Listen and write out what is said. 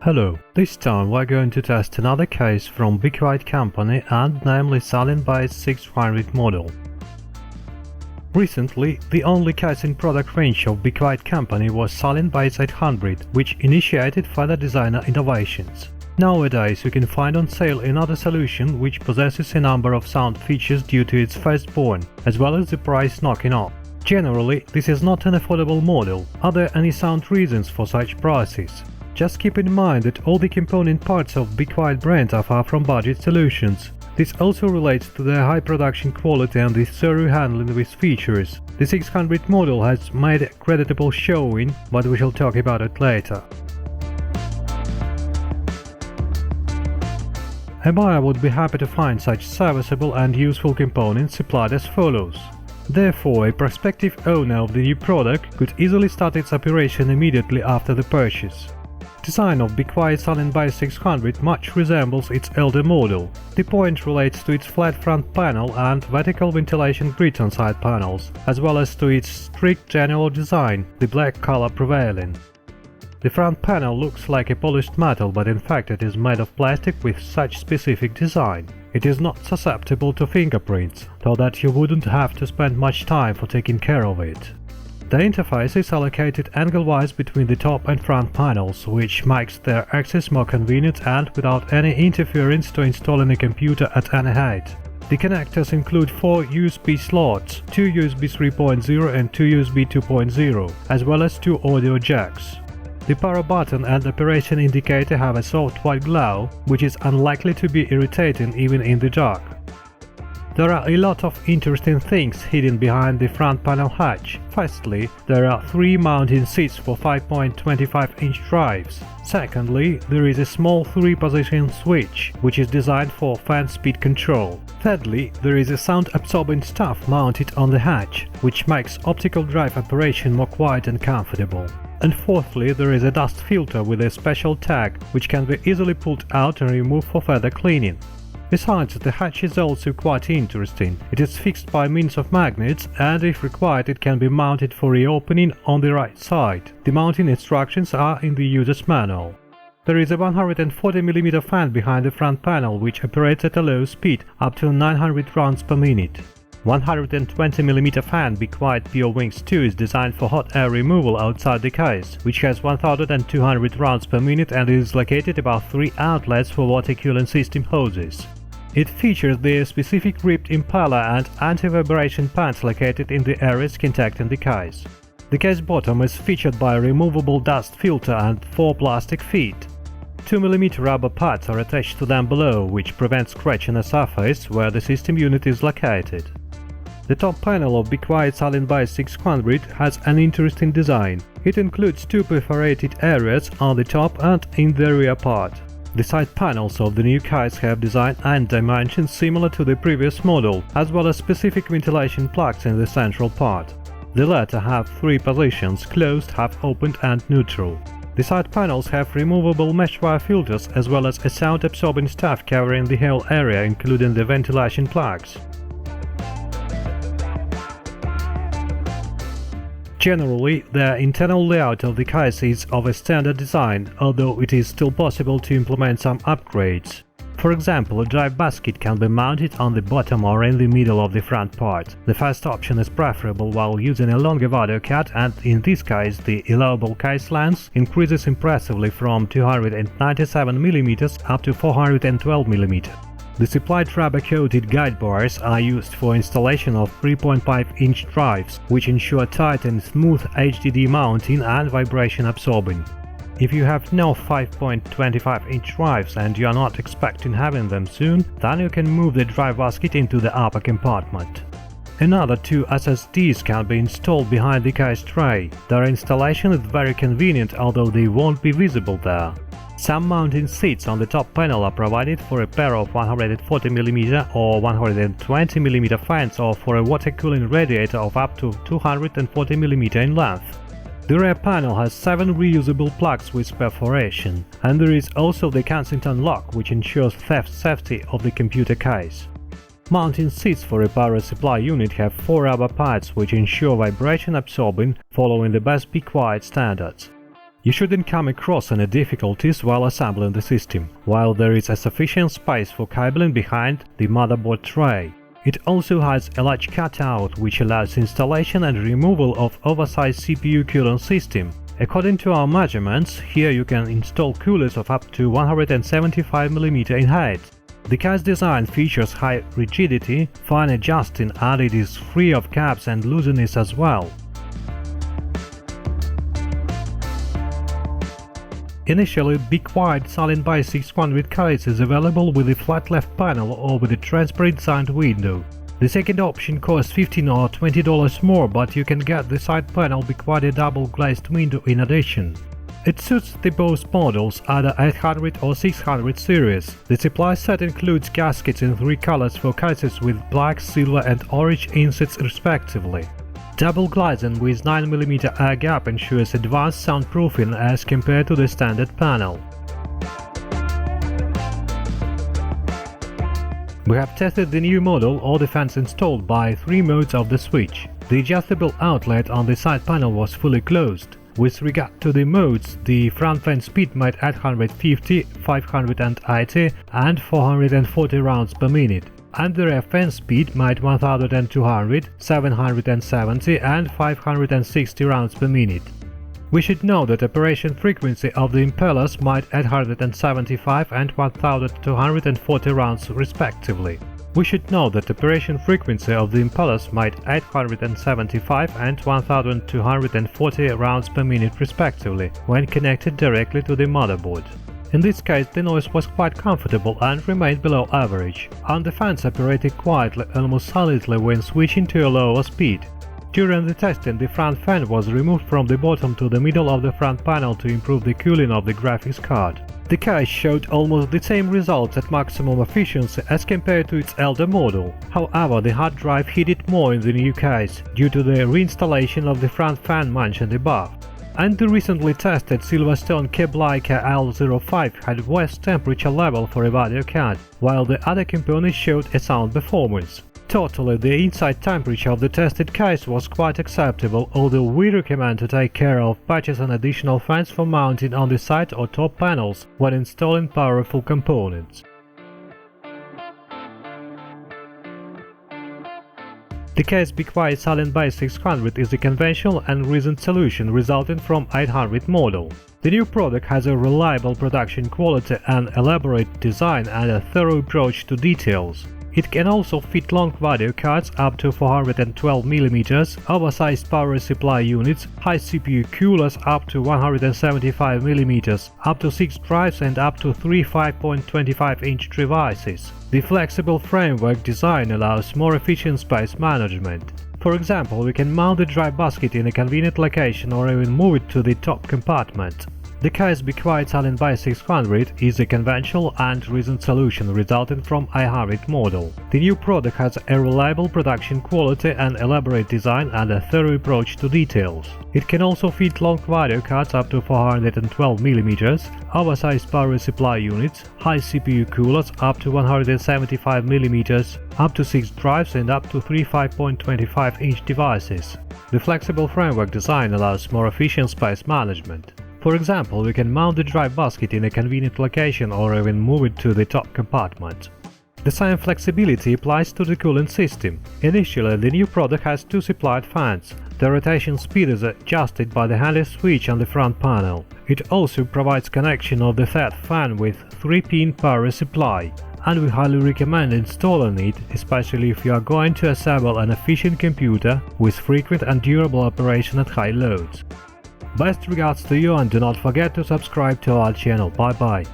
Hello, this time we're going to test another case from acquaint company and namely Listan GmbH 600 model. Recently, the only case in product range of acquaint company was Listan GmbH 800, which initiated further designer innovations. Nowadays you can find on sale another solution which possesses a number of sound features due to its firstborn, as well as the price knocking off. Generally, this is not an affordable model. Are there any sound reasons for such prices? Just keep in mind that all the component parts of acquaint brand are far from budget solutions. This also relates to their high production quality and the thorough handling with features. The 600 model has made a creditable showing, but we shall talk about it later. A buyer would be happy to find such serviceable and useful components supplied as follows. Therefore, a prospective owner of the new product could easily start its operation immediately after the purchase. Design of acquaint Listan GmbH 600 much resembles its elder model. The point relates to its flat front panel and vertical ventilation grid on side panels, as well as to its strict general design, the black color prevailing. The front panel looks like a polished metal, but in fact it is made of plastic with such specific design. It is not susceptible to fingerprints, so that you wouldn't have to spend much time for taking care of it. The interface is allocated angle-wise between the top and front panels, which makes their access more convenient and without any interference to installing a computer at any height. The connectors include 4 USB slots, 2 USB 3.0 and 2 USB 2.0, as well as 2 audio jacks. The power button and operation indicator have a soft white glow, which is unlikely to be irritating even in the dark. There are a lot of interesting things hidden behind the front panel hatch. Firstly, there are 3 mounting seats for 5.25-inch drives. Secondly, there is a small 3-position switch, which is designed for fan speed control. Thirdly, there is a sound-absorbing stuff mounted on the hatch, which makes optical drive operation more quiet and comfortable. And fourthly, there is a dust filter with a special tag, which can be easily pulled out and removed for further cleaning. Besides, the hatch is also quite interesting. It is fixed by means of magnets, and if required it can be mounted for reopening on the right side. The mounting instructions are in the user's manual. There is a 140mm fan behind the front panel, which operates at a low speed, up to 900 rounds per minute. 120mm fan acquaint PO Wings 2 is designed for hot air removal outside the case, which has 1200 rounds per minute and is located about 3 outlets for water cooling system hoses. It features the specific ripped impeller and anti-vibration pads located in the areas contacting the case. The case bottom is featured by a removable dust filter and 4 plastic feet. 2mm rubber pads are attached to them below, which prevents scratching a surface where the system unit is located. The top panel of acquaint Listan GmbH 600 has an interesting design. It includes 2 perforated areas on the top and in the rear part. The side panels of the new case have design and dimensions similar to the previous model, as well as specific ventilation plugs in the central part. The latter have 3 positions: closed, half-opened and neutral. The side panels have removable mesh wire filters as well as a sound-absorbing stuff covering the whole area, including the ventilation plugs. Generally, the internal layout of the case is of a standard design, although it is still possible to implement some upgrades. For example, a drive basket can be mounted on the bottom or in the middle of the front part. The first option is preferable while using a longer audio cut, and in this case the allowable case length increases impressively from 297mm up to 412mm. The supplied rubber-coated guide bars are used for installation of 3.5-inch drives, which ensure tight and smooth HDD mounting and vibration absorbing. If you have no 5.25-inch drives and you are not expecting having them soon, then you can move the drive basket into the upper compartment. Another 2 SSDs can be installed behind the case tray. Their installation is very convenient, although they won't be visible there. Some mounting seats on the top panel are provided for a pair of 140mm or 120mm fans or for a water cooling radiator of up to 240mm in length. The rear panel has 7 reusable plugs with perforation, and there is also the Kensington lock, which ensures theft safety of the computer case. Mounting seats for a power supply unit have 4 rubber pads which ensure vibration absorbing following the best acquaint standards. You shouldn't come across any difficulties while assembling the system, while there is a sufficient space for cabling behind the motherboard tray. It also has a large cutout which allows installation and removal of oversized CPU cooling system. According to our measurements, here you can install coolers of up to 175 mm in height. The case design features high rigidity, fine adjusting, and it is free of gaps and looseness as well. Initially, Be Quiet Silent Buy 600 case is available with a flat left panel or with a transparent side window. The second option costs $15 or $20 more, but you can get the side panel Be Quiet double-glazed window in addition. It suits the both models, either 800 or 600 series. The supply set includes gaskets in 3 colors for cases with black, silver and orange insets respectively. Double glazing with 9mm air gap ensures advanced soundproofing as compared to the standard panel. We have tested the new model or the fans installed by 3 modes of the switch. The adjustable outlet on the side panel was fully closed. With regard to the modes, the front fan speed made 850, 580 and 440 rounds per minute, and the rear fan speed made 1200, 770 and 560 rounds per minute. We should know that operation frequency of the impellers made 875 and 1240 rounds respectively. We should know that operation frequency of the impellers made 875 and 1240 rounds per minute respectively when connected directly to the motherboard. In this case, the noise was quite comfortable and remained below average, and the fans operated quietly, almost silently when switching to a lower speed. During the testing, the front fan was removed from the bottom to the middle of the front panel to improve the cooling of the graphics card. The case showed almost the same results at maximum efficiency as compared to its elder model. However, the hard drive heated more in the new case, due to the reinstallation of the front fan mentioned above. And the recently tested Silverstone Keblaika L05 had worse temperature level for a video card, while the other components showed a sound performance. Totally, the inside temperature of the tested case was quite acceptable, although we recommend to take care of purchasing additional fans for mounting on the side or top panels when installing powerful components. The case Be Quiet Silent Buy 600 is a conventional and recent solution resulting from 800 model. The new product has a reliable production quality, an elaborate design and a thorough approach to details. It can also fit long video cards up to 412mm, oversized power supply units, high CPU coolers up to 175mm, up to 6 drives and up to 3 5.25-inch devices. The flexible framework design allows more efficient space management. For example, we can mount the drive basket in a convenient location or even move it to the top compartment. The case Be Quiet Silent Buy 600 is a conventional and recent solution resulting from 800 model. The new product has a reliable production quality, an elaborate design and a thorough approach to details. It can also fit long video cards up to 412mm, oversized power supply units, high CPU coolers up to 175mm, up to 6 drives and up to 3 5.25-inch devices. The flexible framework design allows more efficient space management. For example, we can mount the drive basket in a convenient location or even move it to the top compartment. The same flexibility applies to the cooling system. Initially, the new product has 2 supplied fans. The rotation speed is adjusted by the handy switch on the front panel. It also provides connection of the third fan with 3-pin power supply, and we highly recommend installing it, especially if you are going to assemble an efficient computer with frequent and durable operation at high loads. Best regards to you, and do not forget to subscribe to our channel. Bye bye.